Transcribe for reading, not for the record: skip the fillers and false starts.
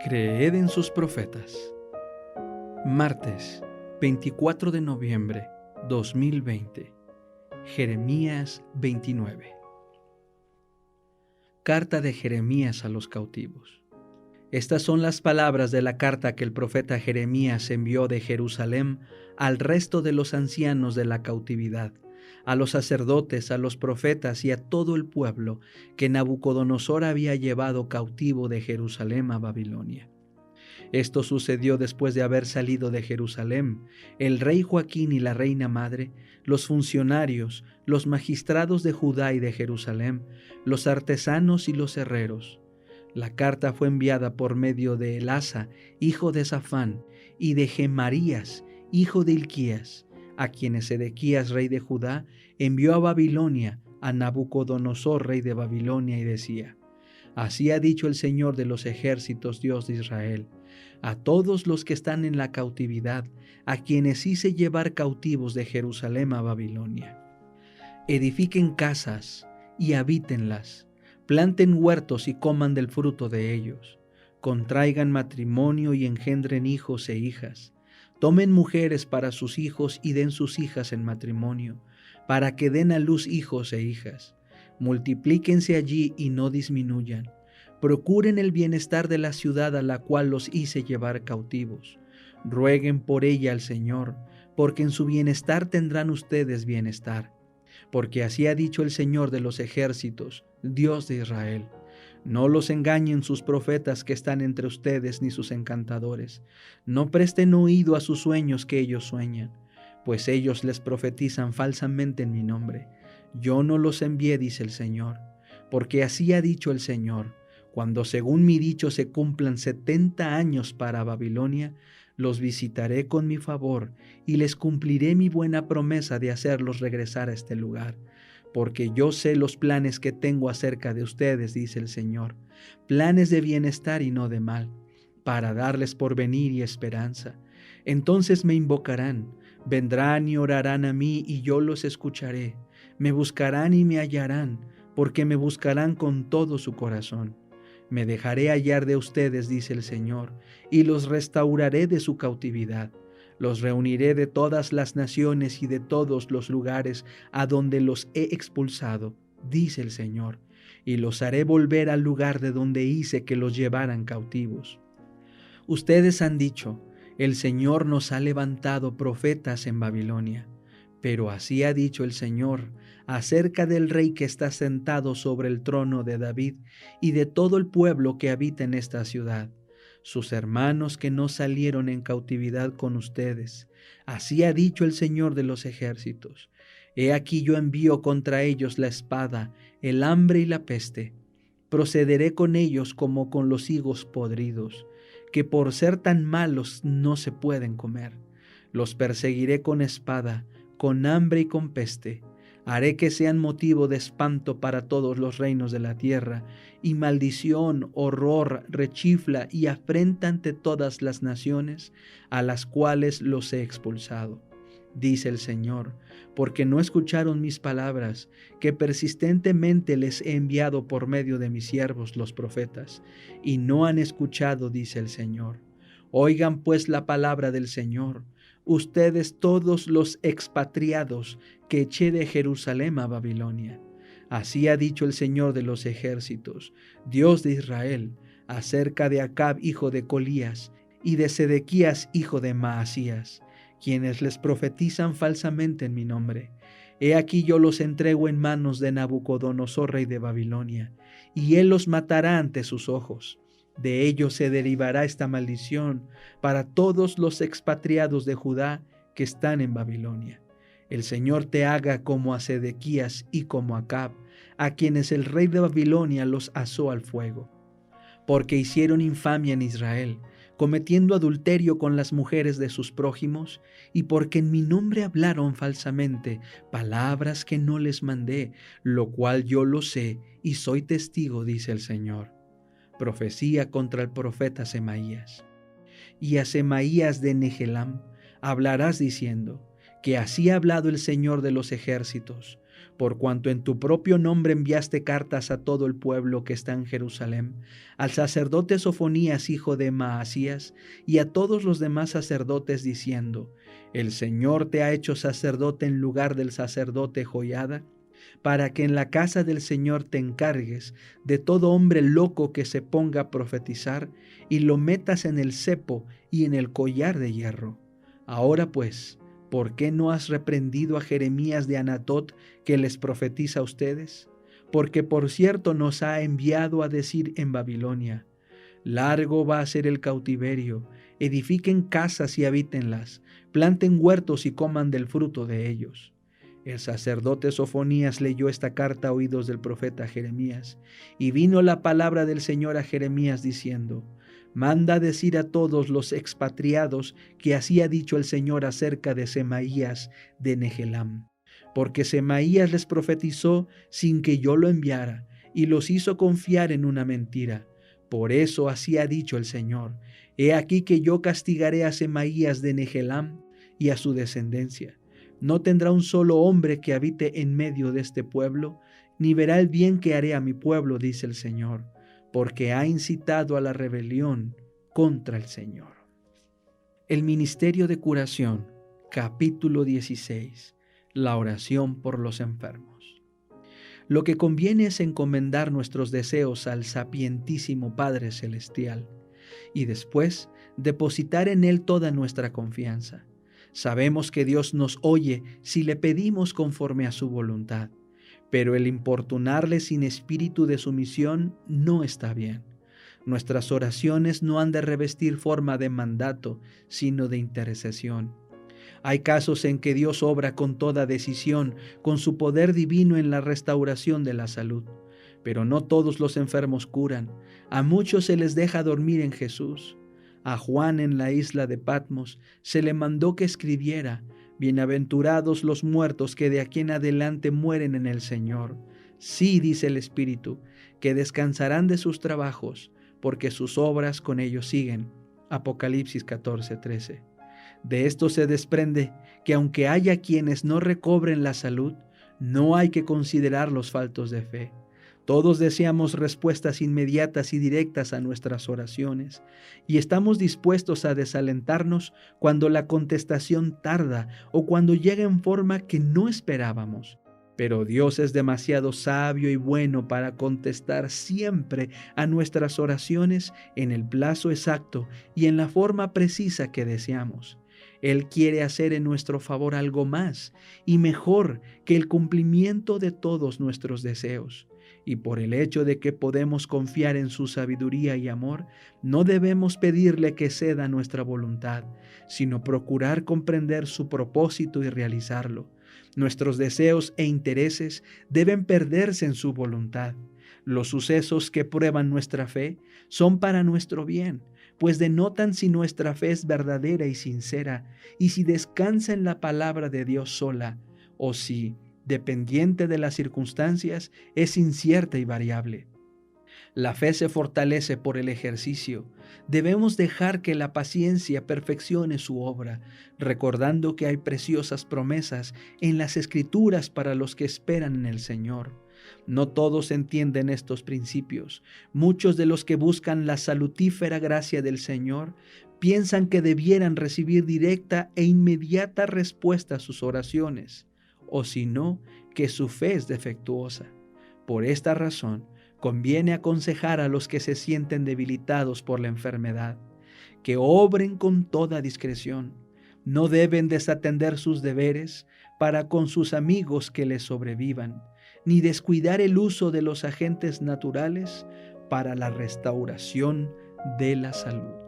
Creed en sus profetas. Martes, 24 de noviembre 2020. Jeremías 29. Carta de Jeremías a los cautivos. Estas son las palabras de la carta que el profeta Jeremías envió de Jerusalén al resto de los ancianos de la cautividad, a los sacerdotes, a los profetas y a todo el pueblo que Nabucodonosor había llevado cautivo de Jerusalén a Babilonia. Esto sucedió después de haber salido de Jerusalén el rey Joaquín y la reina madre, los funcionarios, los magistrados de Judá y de Jerusalén, los artesanos y los herreros. La carta fue enviada por medio de Elasa, hijo de Safán, y de Gemarías, hijo de Hilquías, a quienes Sedequías, rey de Judá, envió a Babilonia, a Nabucodonosor, rey de Babilonia, y decía: Así ha dicho el Señor de los ejércitos, Dios de Israel, a todos los que están en la cautividad, a quienes hice llevar cautivos de Jerusalén a Babilonia. Edifiquen casas y habítenlas, planten huertos y coman del fruto de ellos, contraigan matrimonio y engendren hijos e hijas, tomen mujeres para sus hijos y den sus hijas en matrimonio, para que den a luz hijos e hijas. Multiplíquense allí y no disminuyan. Procuren el bienestar de la ciudad a la cual los hice llevar cautivos. Rueguen por ella al Señor, porque en su bienestar tendrán ustedes bienestar. Porque así ha dicho el Señor de los ejércitos, Dios de Israel: No los engañen sus profetas que están entre ustedes, ni sus encantadores. No presten oído a sus sueños que ellos sueñan, pues ellos les profetizan falsamente en mi nombre. Yo no los envié, dice el Señor, porque así ha dicho el Señor: Cuando según mi dicho se cumplan 70 años para Babilonia, los visitaré con mi favor y les cumpliré mi buena promesa de hacerlos regresar a este lugar. Porque yo sé los planes que tengo acerca de ustedes, dice el Señor, planes de bienestar y no de mal, para darles porvenir y esperanza. Entonces me invocarán, vendrán y orarán a mí y yo los escucharé. Me buscarán y me hallarán, porque me buscarán con todo su corazón. Me dejaré hallar de ustedes, dice el Señor, y los restauraré de su cautividad. Los reuniré de todas las naciones y de todos los lugares a donde los he expulsado, dice el Señor, y los haré volver al lugar de donde hice que los llevaran cautivos. Ustedes han dicho: El Señor nos ha levantado profetas en Babilonia. Pero así ha dicho el Señor acerca del rey que está sentado sobre el trono de David y de todo el pueblo que habita en esta ciudad, sus hermanos que no salieron en cautividad con ustedes. Así ha dicho el Señor de los ejércitos: He aquí yo envío contra ellos la espada, el hambre y la peste. Procederé con ellos como con los higos podridos, que por ser tan malos no se pueden comer. Los perseguiré con espada, con hambre y con peste. Haré que sean motivo de espanto para todos los reinos de la tierra, y maldición, horror, rechifla y afrenta ante todas las naciones a las cuales los he expulsado, dice el Señor, porque no escucharon mis palabras, que persistentemente les he enviado por medio de mis siervos los profetas, y no han escuchado, dice el Señor. Oigan pues la palabra del Señor, ustedes todos los expatriados que eché de Jerusalén a Babilonia. Así ha dicho el Señor de los ejércitos, Dios de Israel, acerca de Acab, hijo de Colías, y de Sedequías, hijo de Maasías, quienes les profetizan falsamente en mi nombre. He aquí yo los entrego en manos de Nabucodonosor, rey de Babilonia, y él los matará ante sus ojos. De ellos se derivará esta maldición para todos los expatriados de Judá que están en Babilonia. El Señor te haga como a Sedequías y como a Acab, a quienes el rey de Babilonia los asó al fuego. Porque hicieron infamia en Israel, cometiendo adulterio con las mujeres de sus prójimos, y porque en mi nombre hablaron falsamente palabras que no les mandé, lo cual yo lo sé y soy testigo, dice el Señor. Profecía contra el profeta Semaías. Y a Semaías de Nehelam hablarás diciendo: Que así ha hablado el Señor de los ejércitos: por cuanto en tu propio nombre enviaste cartas a todo el pueblo que está en Jerusalén, al sacerdote Sofonías, hijo de Maasías, y a todos los demás sacerdotes, diciendo: el Señor te ha hecho sacerdote en lugar del sacerdote Joiada, para que en la casa del Señor te encargues de todo hombre loco que se ponga a profetizar, y lo metas en el cepo y en el collar de hierro. Ahora pues, ¿por qué no has reprendido a Jeremías de Anatot, que les profetiza a ustedes? Porque por cierto nos ha enviado a decir en Babilonia: largo va a ser el cautiverio, edifiquen casas y habítenlas, planten huertos y coman del fruto de ellos. El sacerdote Sofonías leyó esta carta a oídos del profeta Jeremías, y vino la palabra del Señor a Jeremías diciendo: manda decir a todos los expatriados que así ha dicho el Señor acerca de Semaías de Nehelam. Porque Semaías les profetizó sin que yo lo enviara, y los hizo confiar en una mentira. Por eso así ha dicho el Señor: he aquí que yo castigaré a Semaías de Nehelam y a su descendencia. No tendrá un solo hombre que habite en medio de este pueblo, ni verá el bien que haré a mi pueblo, dice el Señor, porque ha incitado a la rebelión contra el Señor. El ministerio de curación, capítulo 16. La oración por los enfermos. Lo que conviene es encomendar nuestros deseos al sapientísimo Padre Celestial y después depositar en Él toda nuestra confianza. Sabemos que Dios nos oye si le pedimos conforme a su voluntad, pero el importunarle sin espíritu de sumisión no está bien. Nuestras oraciones no han de revestir forma de mandato, sino de intercesión. Hay casos en que Dios obra con toda decisión, con su poder divino en la restauración de la salud. Pero no todos los enfermos curan. A muchos se les deja dormir en Jesús. A Juan en la isla de Patmos se le mandó que escribiera: bienaventurados los muertos que de aquí en adelante mueren en el Señor. Sí, dice el Espíritu, que descansarán de sus trabajos, porque sus obras con ellos siguen. Apocalipsis 14:13. De esto se desprende que aunque haya quienes no recobren la salud, no hay que considerarlos faltos de fe. Todos deseamos respuestas inmediatas y directas a nuestras oraciones, y estamos dispuestos a desalentarnos cuando la contestación tarda o cuando llega en forma que no esperábamos. Pero Dios es demasiado sabio y bueno para contestar siempre a nuestras oraciones en el plazo exacto y en la forma precisa que deseamos. Él quiere hacer en nuestro favor algo más y mejor que el cumplimiento de todos nuestros deseos. Y por el hecho de que podemos confiar en su sabiduría y amor, no debemos pedirle que ceda nuestra voluntad, sino procurar comprender su propósito y realizarlo. Nuestros deseos e intereses deben perderse en su voluntad. Los sucesos que prueban nuestra fe son para nuestro bien, pues denotan si nuestra fe es verdadera y sincera, y si descansa en la palabra de Dios sola, o si, dependiente de las circunstancias, es incierta y variable. La fe se fortalece por el ejercicio. Debemos dejar que la paciencia perfeccione su obra, recordando que hay preciosas promesas en las Escrituras para los que esperan en el Señor. No todos entienden estos principios. Muchos de los que buscan la salutífera gracia del Señor piensan que debieran recibir directa e inmediata respuesta a sus oraciones, o si no, que su fe es defectuosa. Por esta razón, conviene aconsejar a los que se sienten debilitados por la enfermedad, que obren con toda discreción. No deben desatender sus deberes para con sus amigos que les sobrevivan, ni descuidar el uso de los agentes naturales para la restauración de la salud.